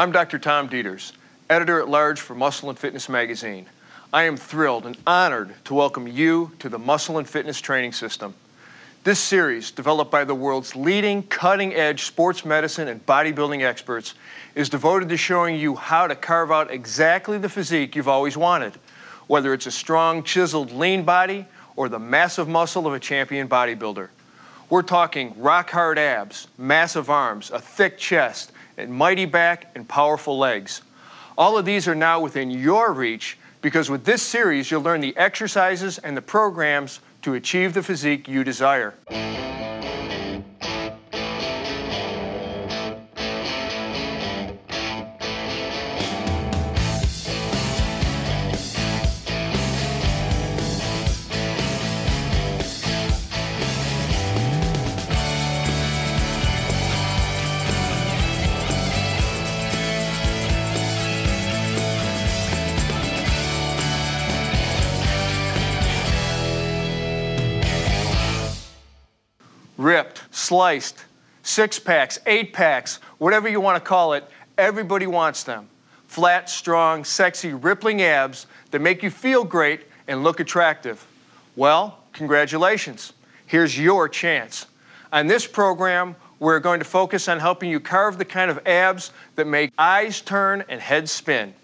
I'm Dr. Tom Dieters, editor-at-large for Muscle and Fitness magazine. I am thrilled and honored to welcome you to the Muscle and Fitness Training System. This series, developed by the world's leading cutting-edge sports medicine and bodybuilding experts, is devoted to showing you how to carve out exactly the physique you've always wanted, whether it's a strong, chiseled, lean body or the massive muscle of a champion bodybuilder. We're talking rock-hard abs, massive arms, a thick chest, and mighty back and powerful legs. All of these are now within your reach because with this series, you'll learn the exercises and the programs to achieve the physique you desire. Ripped, sliced, 6-packs, 8-packs, whatever you want to call it, everybody wants them. Flat, strong, sexy, rippling abs that make you feel great and look attractive. Well, congratulations. Here's your chance. On this program, we're going to focus on helping you carve the kind of abs that make eyes turn and heads spin.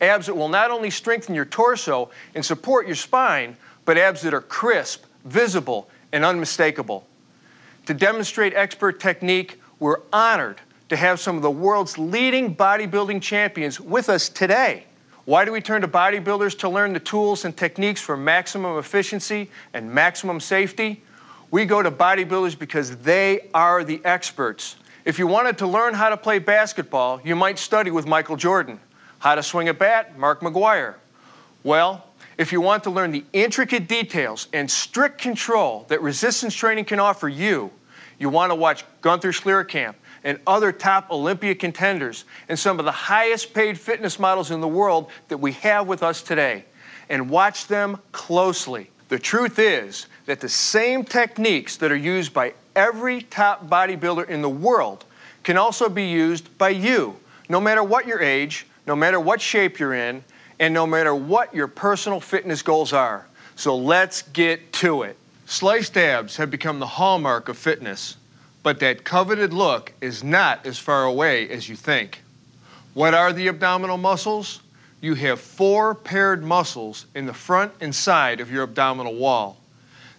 Abs that will not only strengthen your torso and support your spine, but abs that are crisp, visible, and unmistakable. To demonstrate expert technique, we're honored to have some of the world's leading bodybuilding champions with us today. Why do we turn to bodybuilders to learn the tools and techniques for maximum efficiency and maximum safety? We go to bodybuilders because they are the experts. If you wanted to learn how to play basketball, you might study with Michael Jordan. How to swing a bat, Mark McGwire. Well, if you want to learn the intricate details and strict control that resistance training can offer you, you want to watch Gunther Schlierkamp and other top Olympia contenders and some of the highest paid fitness models in the world that we have with us today. And watch them closely. The truth is that the same techniques that are used by every top bodybuilder in the world can also be used by you, no matter what your age, no matter what shape you're in, and no matter what your personal fitness goals are. So let's get to it. Sliced abs have become the hallmark of fitness, but that coveted look is not as far away as you think. What are the abdominal muscles? You have 4 paired muscles in the front and side of your abdominal wall.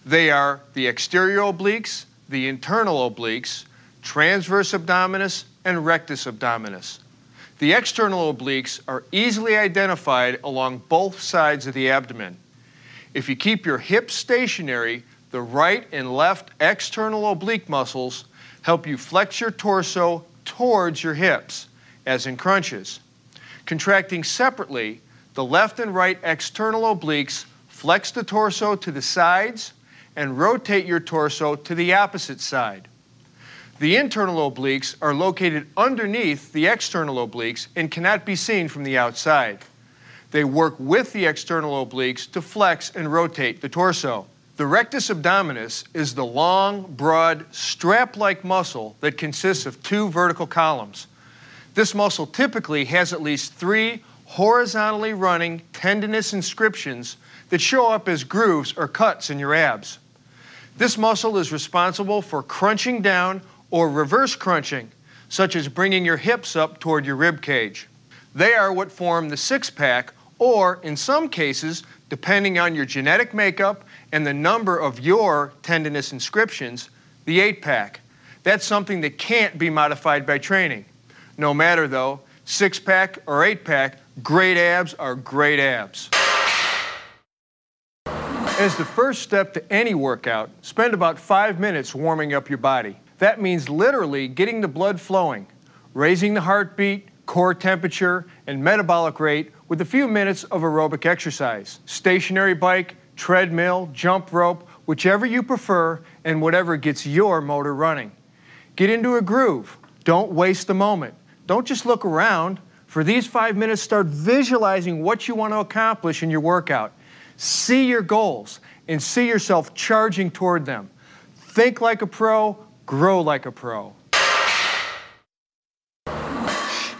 They are the exterior obliques, the internal obliques, transverse abdominis, and rectus abdominis. The external obliques are easily identified along both sides of the abdomen. If you keep your hips stationary, the right and left external oblique muscles help you flex your torso towards your hips, as in crunches. Contracting separately, the left and right external obliques flex the torso to the sides and rotate your torso to the opposite side. The internal obliques are located underneath the external obliques and cannot be seen from the outside. They work with the external obliques to flex and rotate the torso. The rectus abdominis is the long, broad, strap-like muscle that consists of 2 vertical columns. This muscle typically has at least 3 horizontally running tendinous inscriptions that show up as grooves or cuts in your abs. This muscle is responsible for crunching down or reverse crunching, such as bringing your hips up toward your rib cage. They are what form the 6-pack, or in some cases, depending on your genetic makeup and the number of your tendinous inscriptions, the 8-pack. That's something that can't be modified by training. No matter though, 6-pack or 8-pack, great abs are great abs. As the first step to any workout, spend about 5 minutes warming up your body. That means literally getting the blood flowing, raising the heartbeat, core temperature, and metabolic rate with a few minutes of aerobic exercise. Stationary bike, treadmill, jump rope, whichever you prefer and whatever gets your motor running. Get into a groove. Don't waste the moment. Don't just look around. For these 5 minutes, start visualizing what you want to accomplish in your workout. See your goals and see yourself charging toward them. Think like a pro, grow like a pro.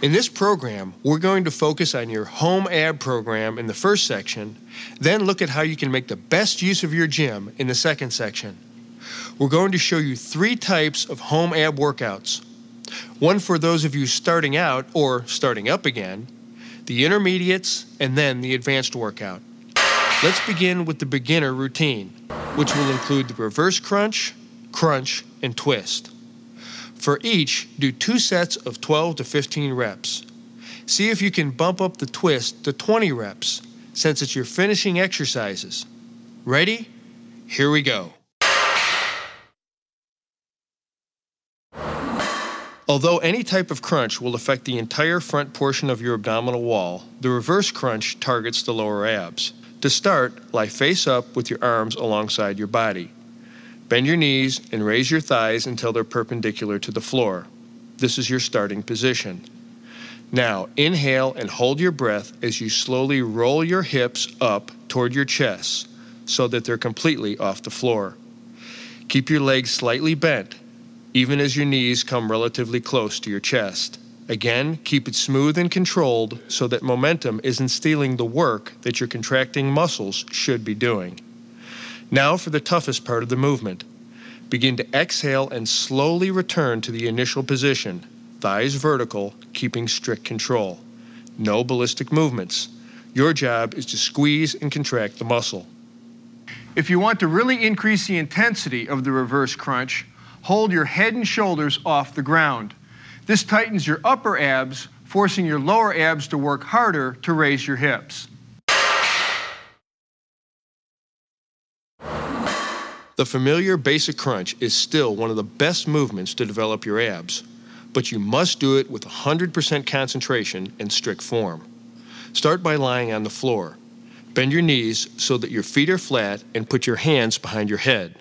In this program, we're going to focus on your home ab program in the first section, then look at how you can make the best use of your gym in the second section. We're going to show you 3 types of home ab workouts. One for those of you starting out or starting up again, the intermediates, and then the advanced workout. Let's begin with the beginner routine, which will include the reverse crunch, crunch, and twist. For each, do 2 sets of 12 to 15 reps. See if you can bump up the twist to 20 reps, since it's your finishing exercises. Ready? Here we go. Although any type of crunch will affect the entire front portion of your abdominal wall, the reverse crunch targets the lower abs. To start, lie face up with your arms alongside your body. Bend your knees and raise your thighs until they're perpendicular to the floor. This is your starting position. Now, inhale and hold your breath as you slowly roll your hips up toward your chest so that they're completely off the floor. Keep your legs slightly bent, even as your knees come relatively close to your chest. Again, keep it smooth and controlled so that momentum isn't stealing the work that your contracting muscles should be doing. Now for the toughest part of the movement. Begin to exhale and slowly return to the initial position, thighs vertical, keeping strict control. No ballistic movements. Your job is to squeeze and contract the muscle. If you want to really increase the intensity of the reverse crunch, hold your head and shoulders off the ground. This tightens your upper abs, forcing your lower abs to work harder to raise your hips. The familiar basic crunch is still one of the best movements to develop your abs, but you must do it with 100% concentration and strict form. Start by lying on the floor. Bend your knees so that your feet are flat and put your hands behind your head.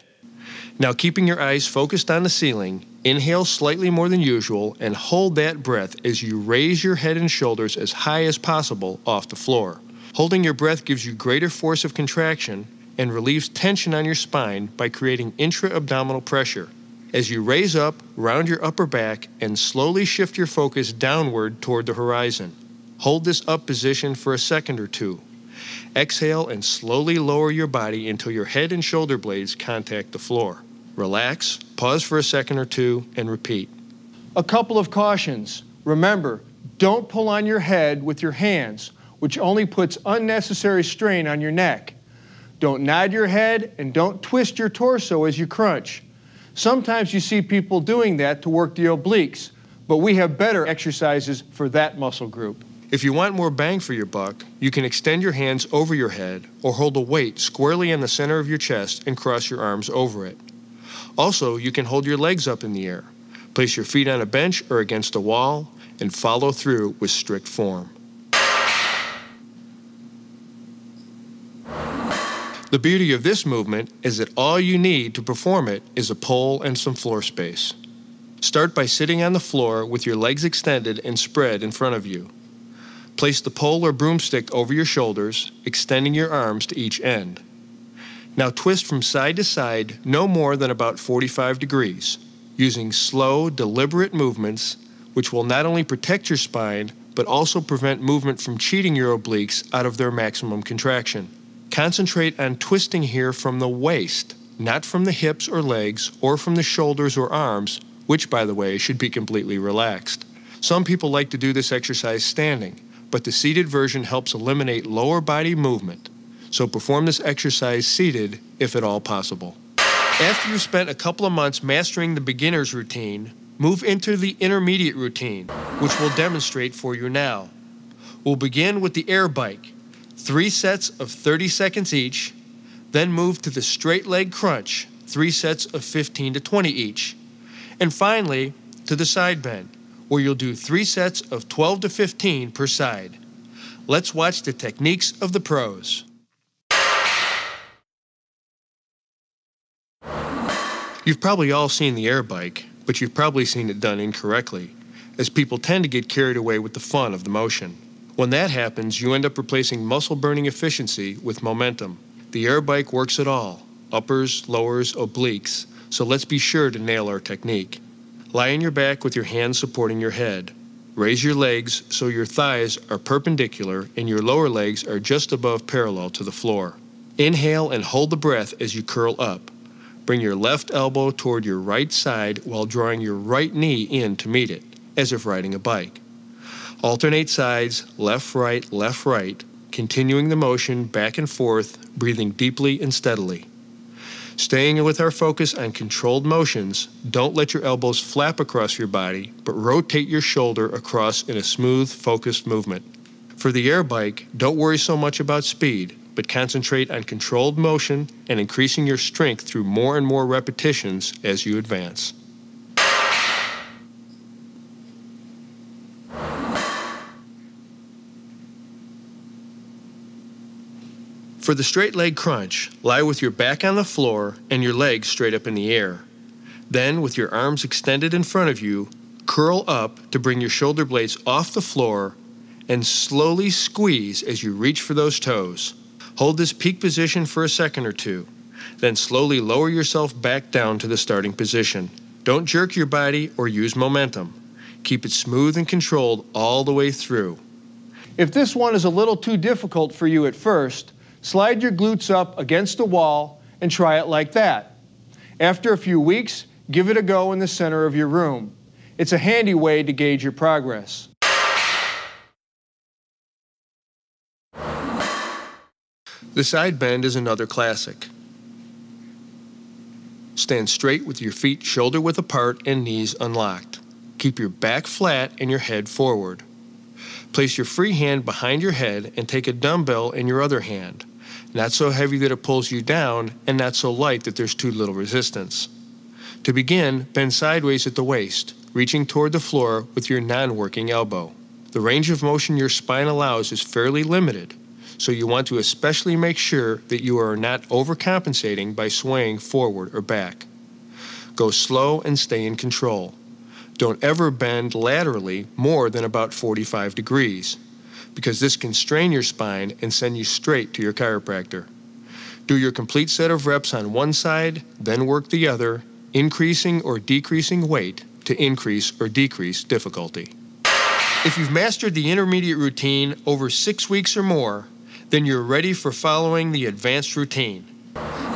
Now, keeping your eyes focused on the ceiling, inhale slightly more than usual and hold that breath as you raise your head and shoulders as high as possible off the floor. Holding your breath gives you greater force of contraction and relieves tension on your spine by creating intra-abdominal pressure. As you raise up, round your upper back and slowly shift your focus downward toward the horizon. Hold this up position for a second or 2. Exhale and slowly lower your body until your head and shoulder blades contact the floor. Relax, pause for a second or 2, and repeat. A couple of cautions. Remember, don't pull on your head with your hands, which only puts unnecessary strain on your neck. Don't nod your head and don't twist your torso as you crunch. Sometimes you see people doing that to work the obliques, but we have better exercises for that muscle group. If you want more bang for your buck, you can extend your hands over your head or hold a weight squarely in the center of your chest and cross your arms over it. Also, you can hold your legs up in the air, place your feet on a bench or against a wall, and follow through with strict form. The beauty of this movement is that all you need to perform it is a pole and some floor space. Start by sitting on the floor with your legs extended and spread in front of you. Place the pole or broomstick over your shoulders, extending your arms to each end. Now twist from side to side no more than about 45 degrees, using slow, deliberate movements which will not only protect your spine, but also prevent movement from cheating your obliques out of their maximum contraction. Concentrate on twisting here from the waist, not from the hips or legs, or from the shoulders or arms, which, by the way, should be completely relaxed. Some people like to do this exercise standing, but the seated version helps eliminate lower body movement. So perform this exercise seated if at all possible. After you've spent a couple of months mastering the beginner's routine, move into the intermediate routine, which we'll demonstrate for you now. We'll begin with the air bike, 3 sets of 30 seconds each, then move to the straight leg crunch, 3 sets of 15 to 20 each, and finally to the side bend, where you'll do 3 sets of 12 to 15 per side. Let's watch the techniques of the pros. You've probably all seen the air bike, but you've probably seen it done incorrectly, as people tend to get carried away with the fun of the motion. When that happens, you end up replacing muscle-burning efficiency with momentum. The air bike works it all, uppers, lowers, obliques, so let's be sure to nail our technique. Lie on your back with your hands supporting your head. Raise your legs so your thighs are perpendicular and your lower legs are just above parallel to the floor. Inhale and hold the breath as you curl up. Bring your left elbow toward your right side while drawing your right knee in to meet it, as if riding a bike. Alternate sides, left, right, continuing the motion back and forth, breathing deeply and steadily. Staying with our focus on controlled motions, don't let your elbows flap across your body, but rotate your shoulder across in a smooth, focused movement. For the air bike, don't worry so much about speed, but concentrate on controlled motion and increasing your strength through more and more repetitions as you advance. For the straight leg crunch, lie with your back on the floor and your legs straight up in the air. Then, with your arms extended in front of you, curl up to bring your shoulder blades off the floor and slowly squeeze as you reach for those toes. Hold this peak position for a second or two. Then slowly lower yourself back down to the starting position. Don't jerk your body or use momentum. Keep it smooth and controlled all the way through. If this one is a little too difficult for you at first, slide your glutes up against the wall and try it like that. After a few weeks, give it a go in the center of your room. It's a handy way to gauge your progress. The side bend is another classic. Stand straight with your feet shoulder-width apart and knees unlocked. Keep your back flat and your head forward. Place your free hand behind your head and take a dumbbell in your other hand. Not so heavy that it pulls you down, and not so light that there's too little resistance. To begin, bend sideways at the waist, reaching toward the floor with your non-working elbow. The range of motion your spine allows is fairly limited, so you want to especially make sure that you are not overcompensating by swaying forward or back. Go slow and stay in control. Don't ever bend laterally more than about 45 degrees, because this can strain your spine and send you straight to your chiropractor. Do your complete set of reps on one side, then work the other, increasing or decreasing weight to increase or decrease difficulty. If you've mastered the intermediate routine over 6 weeks or more, then you're ready for following the advanced routine.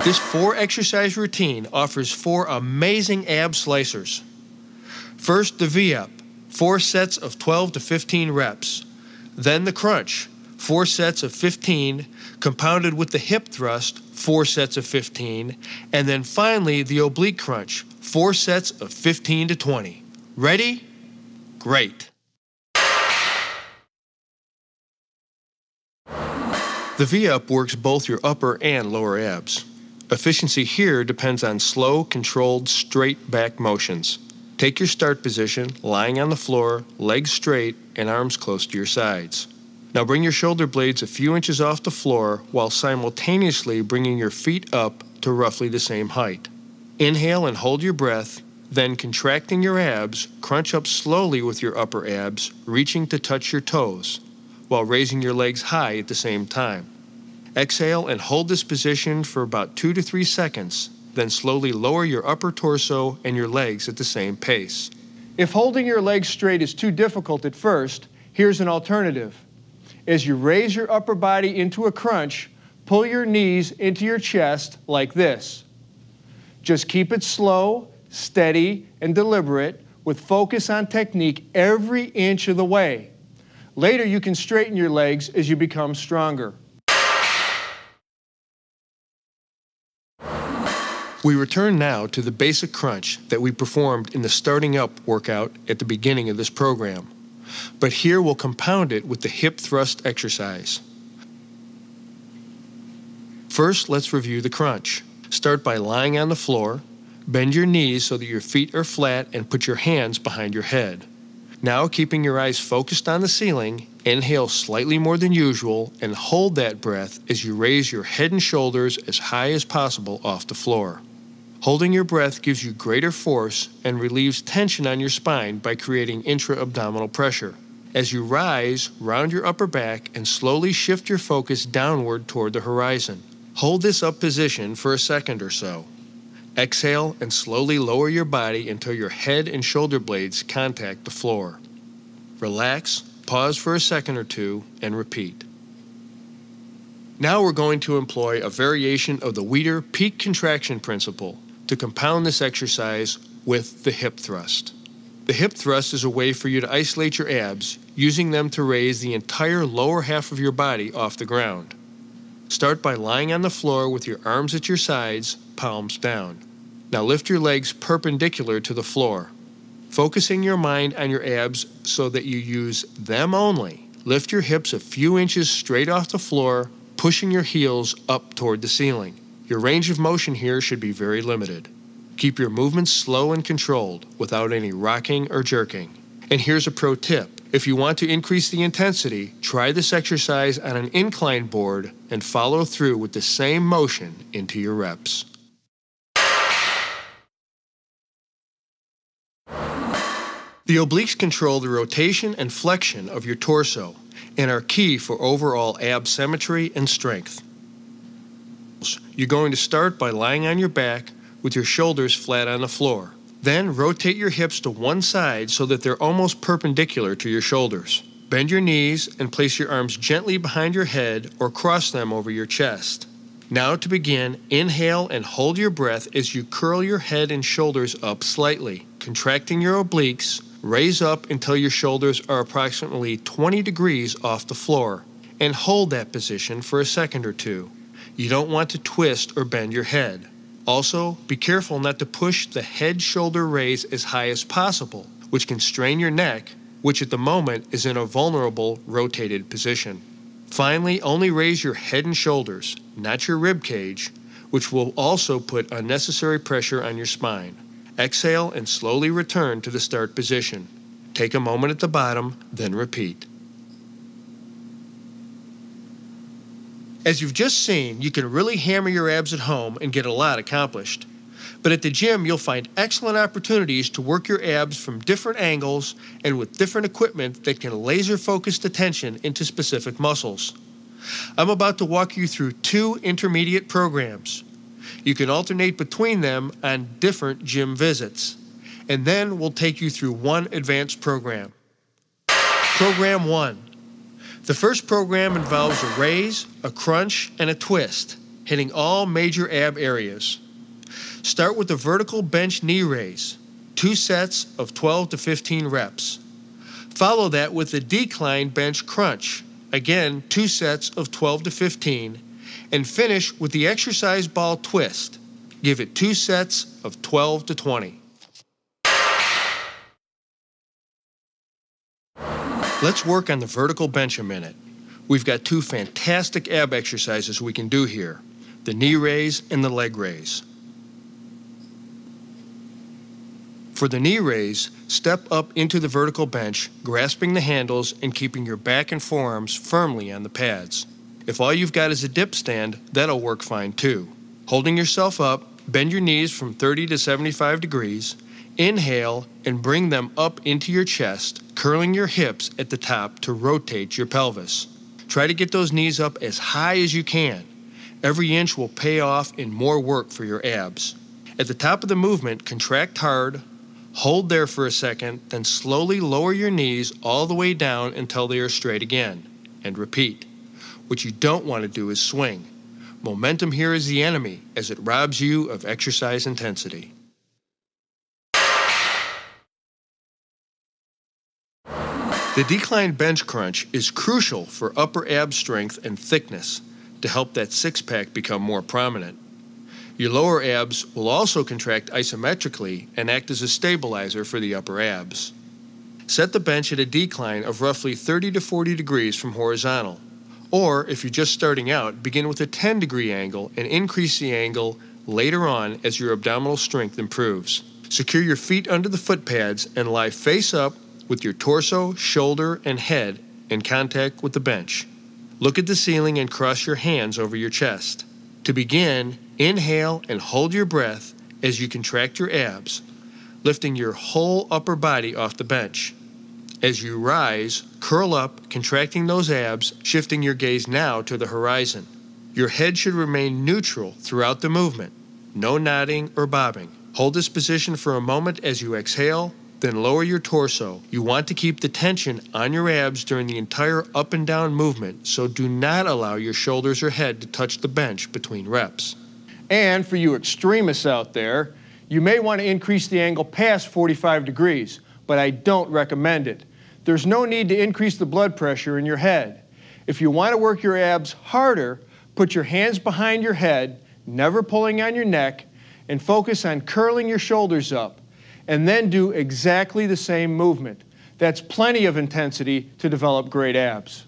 This 4-exercise routine offers 4 amazing ab slicers. First, the V-up, 4 sets of 12 to 15 reps. Then the crunch, 4 sets of 15, compounded with the hip thrust, 4 sets of 15, and then finally the oblique crunch, 4 sets of 15 to 20. Ready? Great. The V-up works both your upper and lower abs. Efficiency here depends on slow, controlled, straight back motions. Take your start position, lying on the floor, legs straight, and arms close to your sides. Now bring your shoulder blades a few inches off the floor while simultaneously bringing your feet up to roughly the same height. Inhale and hold your breath, then contracting your abs, crunch up slowly with your upper abs, reaching to touch your toes, while raising your legs high at the same time. Exhale and hold this position for about 2 to 3 seconds, then slowly lower your upper torso and your legs at the same pace. If holding your legs straight is too difficult at first, here's an alternative. As you raise your upper body into a crunch, pull your knees into your chest like this. Just keep it slow, steady, and deliberate with focus on technique every inch of the way. Later, you can straighten your legs as you become stronger. We return now to the basic crunch that we performed in the starting up workout at the beginning of this program. But here we'll compound it with the hip thrust exercise. First, let's review the crunch. Start by lying on the floor. Bend your knees so that your feet are flat and put your hands behind your head. Now, keeping your eyes focused on the ceiling, inhale slightly more than usual and hold that breath as you raise your head and shoulders as high as possible off the floor. Holding your breath gives you greater force and relieves tension on your spine by creating intra-abdominal pressure. As you rise, round your upper back and slowly shift your focus downward toward the horizon. Hold this up position for a second or so. Exhale and slowly lower your body until your head and shoulder blades contact the floor. Relax, pause for a second or two, and repeat. Now we're going to employ a variation of the Weider peak contraction principle to compound this exercise with the hip thrust. The hip thrust is a way for you to isolate your abs, using them to raise the entire lower half of your body off the ground. Start by lying on the floor with your arms at your sides, palms down. Now lift your legs perpendicular to the floor. Focusing your mind on your abs so that you use them only, lift your hips a few inches straight off the floor, pushing your heels up toward the ceiling. Your range of motion here should be very limited. Keep your movements slow and controlled without any rocking or jerking. And here's a pro tip. If you want to increase the intensity, try this exercise on an incline board and follow through with the same motion into your reps. The obliques control the rotation and flexion of your torso and are key for overall ab symmetry and strength. You're going to start by lying on your back with your shoulders flat on the floor. Then rotate your hips to one side so that they're almost perpendicular to your shoulders. Bend your knees and place your arms gently behind your head or cross them over your chest. Now to begin, inhale and hold your breath as you curl your head and shoulders up slightly. Contracting your obliques, raise up until your shoulders are approximately 20 degrees off the floor, and hold that position for a second or two. You don't want to twist or bend your head. Also, be careful not to push the head-shoulder raise as high as possible, which can strain your neck, which at the moment is in a vulnerable rotated position. Finally, only raise your head and shoulders, not your rib cage, which will also put unnecessary pressure on your spine. Exhale and slowly return to the start position. Take a moment at the bottom, then repeat. As you've just seen, you can really hammer your abs at home and get a lot accomplished. But at the gym, you'll find excellent opportunities to work your abs from different angles and with different equipment that can laser focus attention into specific muscles. I'm about to walk you through 2 intermediate programs. You can alternate between them on different gym visits. And then we'll take you through 1 advanced program. Program 1. The first program involves a raise, a crunch, and a twist, hitting all major ab areas. Start with the vertical bench knee raise, 2 sets of 12 to 15 reps. Follow that with the decline bench crunch, again 2 sets of 12 to 15, and finish with the exercise ball twist. Give it 2 sets of 12 to 20. Let's work on the vertical bench a minute. We've got 2 fantastic ab exercises we can do here, the knee raise and the leg raise. For the knee raise, step up into the vertical bench, grasping the handles and keeping your back and forearms firmly on the pads. If all you've got is a dip stand, that'll work fine too. Holding yourself up, bend your knees from 30 to 75 degrees, inhale and bring them up into your chest, curling your hips at the top to rotate your pelvis. Try to get those knees up as high as you can. Every inch will pay off in more work for your abs. At the top of the movement, contract hard, hold there for a second, then slowly lower your knees all the way down until they are straight again, and repeat. What you don't want to do is swing. Momentum here is the enemy, as it robs you of exercise intensity. The decline bench crunch is crucial for upper ab strength and thickness to help that six-pack become more prominent. Your lower abs will also contract isometrically and act as a stabilizer for the upper abs. Set the bench at a decline of roughly 30 to 40 degrees from horizontal. Or, if you're just starting out, begin with a 10-degree angle and increase the angle later on as your abdominal strength improves. Secure your feet under the foot pads and lie face up with your torso, shoulder, and head in contact with the bench. Look at the ceiling and cross your hands over your chest. To begin, inhale and hold your breath as you contract your abs, lifting your whole upper body off the bench. As you rise, curl up, contracting those abs, shifting your gaze now to the horizon. Your head should remain neutral throughout the movement. No nodding or bobbing. Hold this position for a moment as you exhale, Then lower your torso. You want to keep the tension on your abs during the entire up and down movement, so do not allow your shoulders or head to touch the bench between reps. And for you extremists out there, you may want to increase the angle past 45 degrees, but I don't recommend it. There's no need to increase the blood pressure in your head. If you want to work your abs harder, put your hands behind your head, never pulling on your neck, and focus on curling your shoulders up, and then do exactly the same movement. That's plenty of intensity to develop great abs.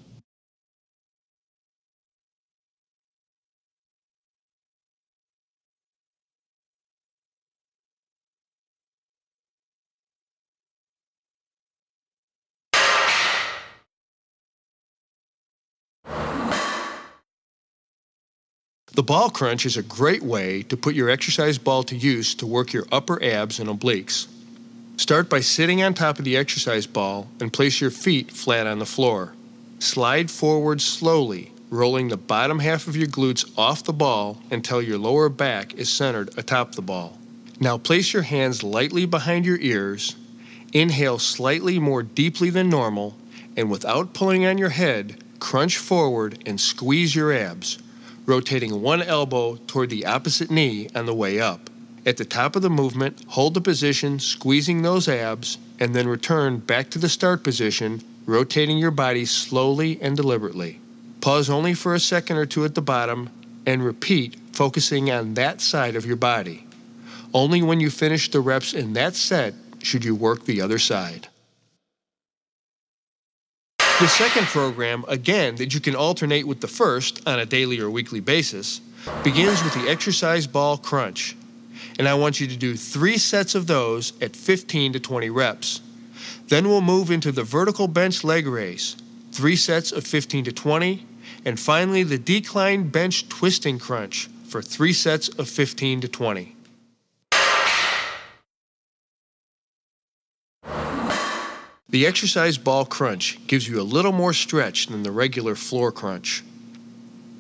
The ball crunch is a great way to put your exercise ball to use to work your upper abs and obliques. Start by sitting on top of the exercise ball and place your feet flat on the floor. Slide forward slowly, rolling the bottom half of your glutes off the ball until your lower back is centered atop the ball. Now place your hands lightly behind your ears, inhale slightly more deeply than normal, and without pulling on your head, crunch forward and squeeze your abs, rotating one elbow toward the opposite knee on the way up. At the top of the movement, hold the position, squeezing those abs, and then return back to the start position, rotating your body slowly and deliberately. Pause only for a second or two at the bottom, and repeat, focusing on that side of your body. Only when you finish the reps in that set should you work the other side. The second program, again, that you can alternate with the first on a daily or weekly basis, begins with the exercise ball crunch. And I want you to do 3 sets of those at 15 to 20 reps. Then we'll move into the vertical bench leg raise, 3 sets of 15 to 20, and finally the decline bench twisting crunch for 3 sets of 15 to 20. The exercise ball crunch gives you a little more stretch than the regular floor crunch.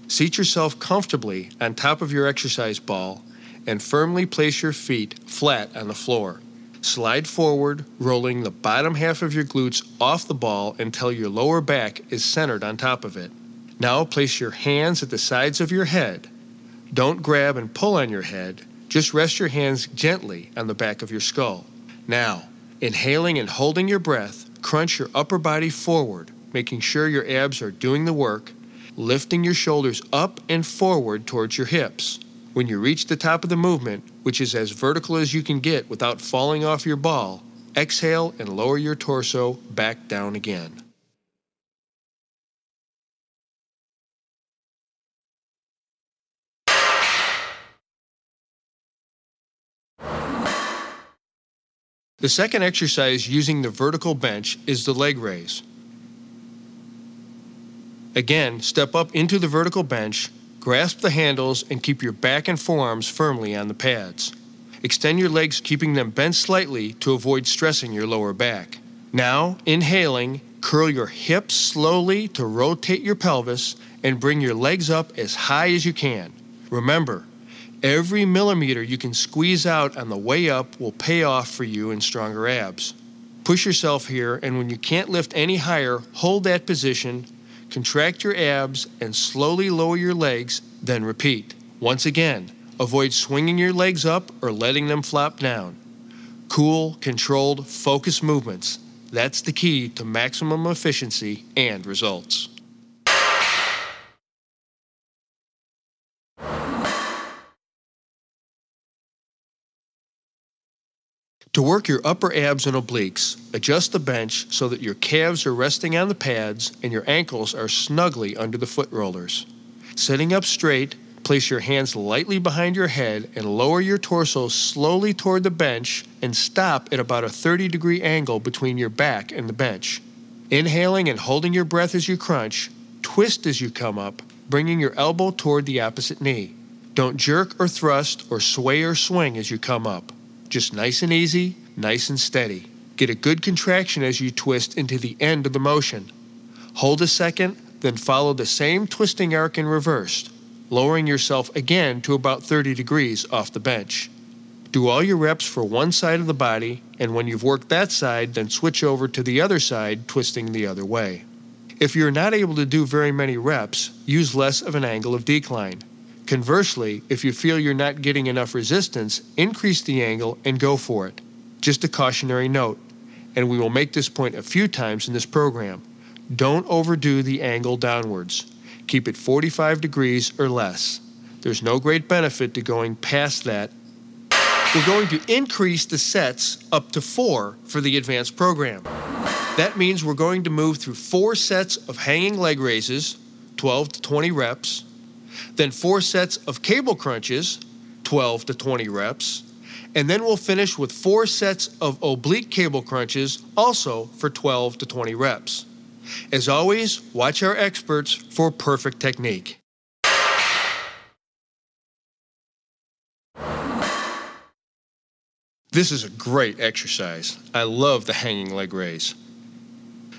Seat yourself comfortably on top of your exercise ball and firmly place your feet flat on the floor. Slide forward, rolling the bottom half of your glutes off the ball until your lower back is centered on top of it. Now place your hands at the sides of your head. Don't grab and pull on your head, just rest your hands gently on the back of your skull. Now, inhaling and holding your breath, crunch your upper body forward, making sure your abs are doing the work, lifting your shoulders up and forward towards your hips. When you reach the top of the movement, which is as vertical as you can get without falling off your ball, exhale and lower your torso back down again. The second exercise using the vertical bench is the leg raise. Again, step up into the vertical bench, grasp the handles, and keep your back and forearms firmly on the pads. Extend your legs, keeping them bent slightly to avoid stressing your lower back. Now, inhaling, curl your hips slowly to rotate your pelvis and bring your legs up as high as you can. Remember, every millimeter you can squeeze out on the way up will pay off for you in stronger abs. Push yourself here, and when you can't lift any higher, hold that position, contract your abs, and slowly lower your legs, then repeat. Once again, avoid swinging your legs up or letting them flop down. Cool, controlled, focused movements. That's the key to maximum efficiency and results. To work your upper abs and obliques, adjust the bench so that your calves are resting on the pads and your ankles are snugly under the foot rollers. Sitting up straight, place your hands lightly behind your head and lower your torso slowly toward the bench and stop at about a 30-degree angle between your back and the bench. Inhaling and holding your breath as you crunch, twist as you come up, bringing your elbow toward the opposite knee. Don't jerk or thrust or sway or swing as you come up. Just nice and easy, nice and steady. Get a good contraction as you twist into the end of the motion. Hold a second, then follow the same twisting arc in reverse, lowering yourself again to about 30 degrees off the bench. Do all your reps for one side of the body, and when you've worked that side, then switch over to the other side, twisting the other way. If you're not able to do very many reps, use less of an angle of decline. Conversely, if you feel you're not getting enough resistance, increase the angle and go for it. Just a cautionary note, and we will make this point a few times in this program. Don't overdo the angle downwards. Keep it 45 degrees or less. There's no great benefit to going past that. We're going to increase the sets up to 4 for the advanced program. That means we're going to move through 4 sets of hanging leg raises, 12 to 20 reps, then 4 sets of cable crunches, 12 to 20 reps, and then we'll finish with 4 sets of oblique cable crunches, also for 12 to 20 reps. As always, watch our experts for perfect technique. This is a great exercise. I love the hanging leg raise.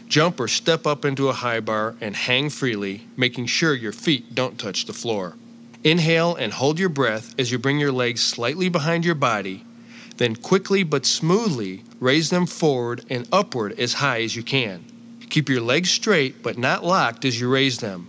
Jump or step up into a high bar and hang freely, making sure your feet don't touch the floor. Inhale and hold your breath as you bring your legs slightly behind your body, then quickly but smoothly raise them forward and upward as high as you can. Keep your legs straight but not locked as you raise them.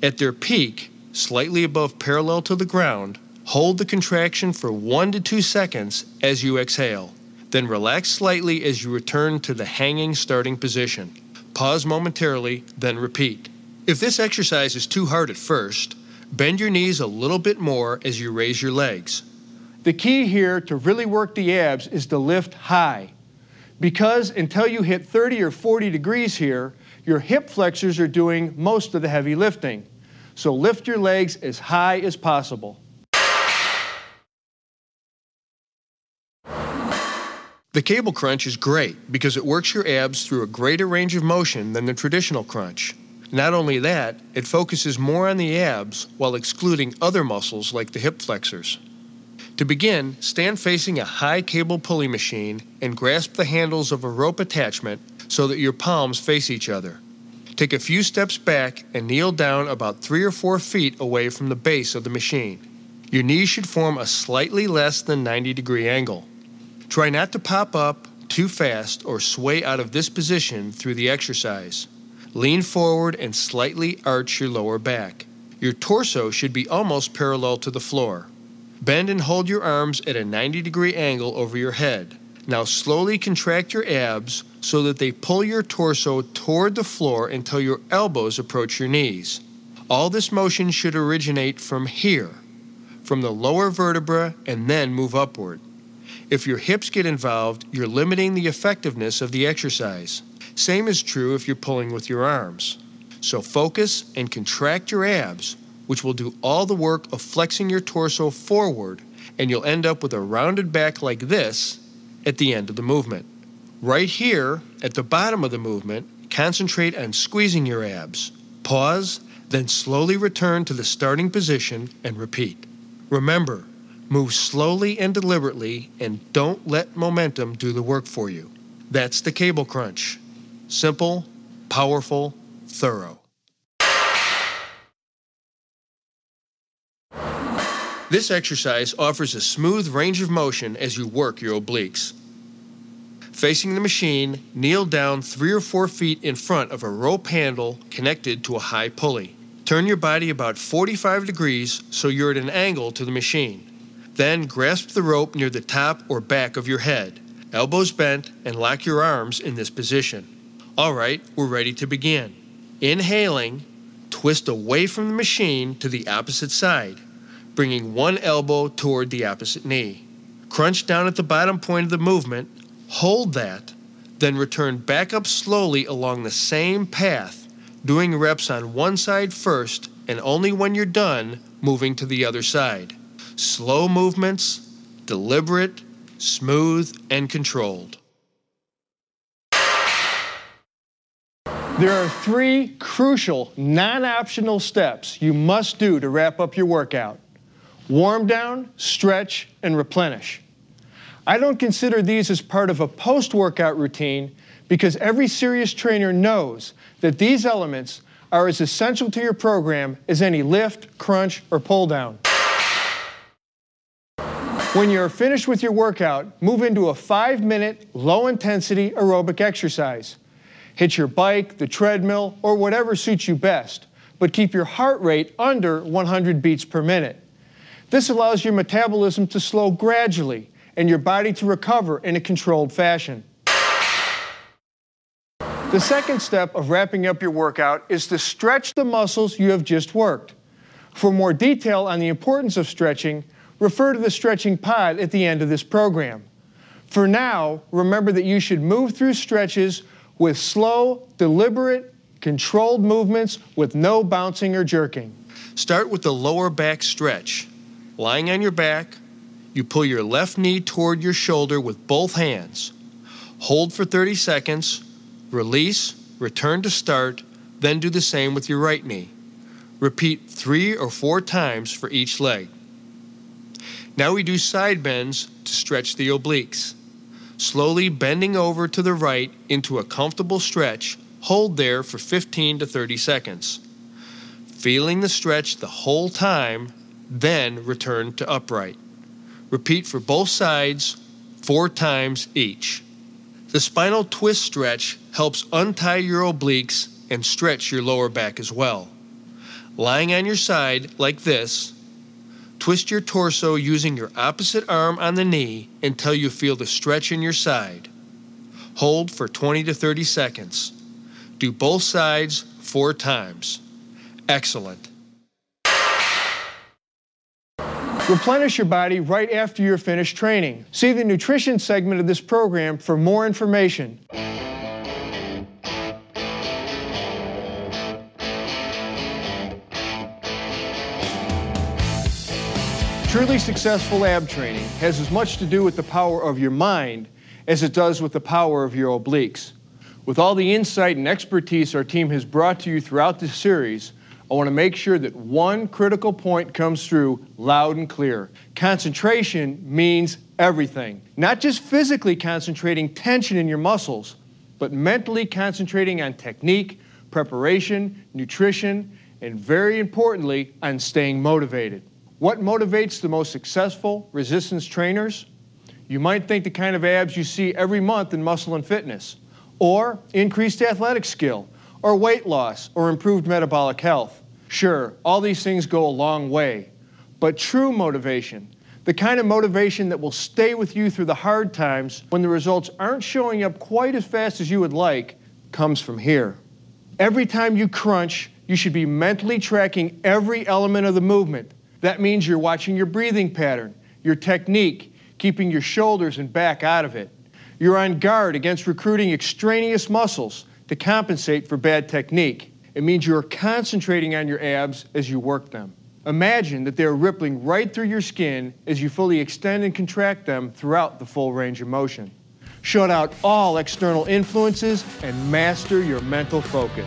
At their peak, slightly above parallel to the ground, hold the contraction for 1 to 2 seconds as you exhale. Then relax slightly as you return to the hanging starting position. Pause momentarily, then repeat. If this exercise is too hard at first, bend your knees a little bit more as you raise your legs. The key here to really work the abs is to lift high. Because until you hit 30 or 40 degrees here, your hip flexors are doing most of the heavy lifting. So lift your legs as high as possible. The cable crunch is great because it works your abs through a greater range of motion than the traditional crunch. Not only that, it focuses more on the abs while excluding other muscles like the hip flexors. To begin, stand facing a high cable pulley machine and grasp the handles of a rope attachment so that your palms face each other. Take a few steps back and kneel down about 3 or 4 feet away from the base of the machine. Your knees should form a slightly less than 90-degree angle. Try not to pop up too fast or sway out of this position through the exercise. Lean forward and slightly arch your lower back. Your torso should be almost parallel to the floor. Bend and hold your arms at a 90-degree angle over your head. Now slowly contract your abs so that they pull your torso toward the floor until your elbows approach your knees. All this motion should originate from here, from the lower vertebra, and then move upward. If your hips get involved, you're limiting the effectiveness of the exercise. Same is true if you're pulling with your arms. So focus and contract your abs, which will do all the work of flexing your torso forward, and you'll end up with a rounded back like this at the end of the movement. Right here, at the bottom of the movement, concentrate on squeezing your abs. Pause, then slowly return to the starting position and repeat. Remember, move slowly and deliberately, and don't let momentum do the work for you. That's the cable crunch. Simple, powerful, thorough. This exercise offers a smooth range of motion as you work your obliques. Facing the machine, kneel down 3 or 4 feet in front of a rope handle connected to a high pulley. Turn your body about 45 degrees so you're at an angle to the machine. Then grasp the rope near the top or back of your head, elbows bent, and lock your arms in this position. All right, we're ready to begin. Inhaling, twist away from the machine to the opposite side, bringing one elbow toward the opposite knee. Crunch down at the bottom point of the movement, hold that, then return back up slowly along the same path, doing reps on one side first, and only when you're done, moving to the other side. Slow movements, deliberate, smooth, and controlled. There are 3 crucial, non-optional steps you must do to wrap up your workout. Warm down, stretch, and replenish. I don't consider these as part of a post-workout routine because every serious trainer knows that these elements are as essential to your program as any lift, crunch, or pull down. When you're finished with your workout, move into a 5-minute, low-intensity aerobic exercise. Hit your bike, the treadmill, or whatever suits you best, but keep your heart rate under 100 beats per minute. This allows your metabolism to slow gradually and your body to recover in a controlled fashion. The second step of wrapping up your workout is to stretch the muscles you have just worked. For more detail on the importance of stretching, refer to the stretching pod at the end of this program. For now, remember that you should move through stretches with slow, deliberate, controlled movements with no bouncing or jerking. Start with the lower back stretch. Lying on your back, you pull your left knee toward your shoulder with both hands. Hold for 30 seconds, release, return to start, then do the same with your right knee. Repeat 3 or 4 times for each leg. Now we do side bends to stretch the obliques. Slowly bending over to the right into a comfortable stretch, hold there for 15 to 30 seconds. Feeling the stretch the whole time, then return to upright. Repeat for both sides 4 times each. The spinal twist stretch helps untie your obliques and stretch your lower back as well. Lying on your side like this, twist your torso using your opposite arm on the knee until you feel the stretch in your side. Hold for 20 to 30 seconds. Do both sides 4 times. Excellent. Replenish your body right after you're finished training. See the nutrition segment of this program for more information. Truly successful ab training has as much to do with the power of your mind as it does with the power of your obliques. With all the insight and expertise our team has brought to you throughout this series, I want to make sure that one critical point comes through loud and clear. Concentration means everything. Not just physically concentrating tension in your muscles, but mentally concentrating on technique, preparation, nutrition, and very importantly, on staying motivated. What motivates the most successful resistance trainers? You might think the kind of abs you see every month in Muscle and Fitness, or increased athletic skill, or weight loss, or improved metabolic health. Sure, all these things go a long way, but true motivation, the kind of motivation that will stay with you through the hard times when the results aren't showing up quite as fast as you would like, comes from here. Every time you crunch, you should be mentally tracking every element of the movement. That means you're watching your breathing pattern, your technique, keeping your shoulders and back out of it. You're on guard against recruiting extraneous muscles to compensate for bad technique. It means you're concentrating on your abs as you work them. Imagine that they're rippling right through your skin as you fully extend and contract them throughout the full range of motion. Shut out all external influences and master your mental focus.